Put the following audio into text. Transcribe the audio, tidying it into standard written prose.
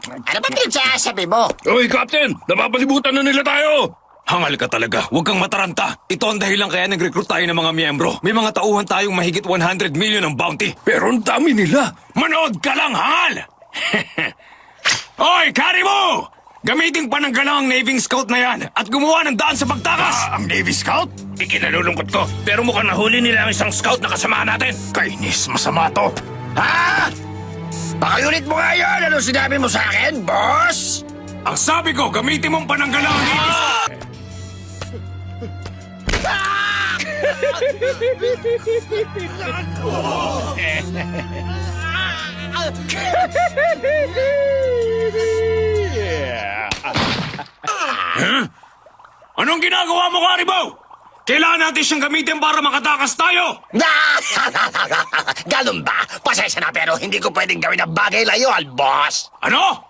Ano ba pinagsasabi mo? Uy, Captain! Napapalibutan na nila tayo! Hangal ka talaga. Huwag kang mataranta. Ito ang dahilan kaya nag-recruit tayo ng mga miyembro. May mga tauhan tayong mahigit 100 million ang bounty. Pero ang dami nila. Manood ka lang, hangal! Oy, Karibo! Gamitin pa ng galang ang Navy Scout na yan at gumawa ng daan sa pagtakas! Ang Navy Scout? Ikinalulungkot ko, pero mukhang nahuli nila ang isang scout na kasama natin. Kainis, masama to. Ha? Pakiulit mo nga yun. Ano sinabi mo sa akin, boss? Ang sabi ko, gamitin mong pananggalang ang Navy Scout! Huh? Anong ginagawa mo, Karibo? Kailangan natin siyang gamitin para makatakas tayo! Ganun ba? Pasensya na pero hindi ko pwedeng gawin ang bagay na yun, boss. Ano?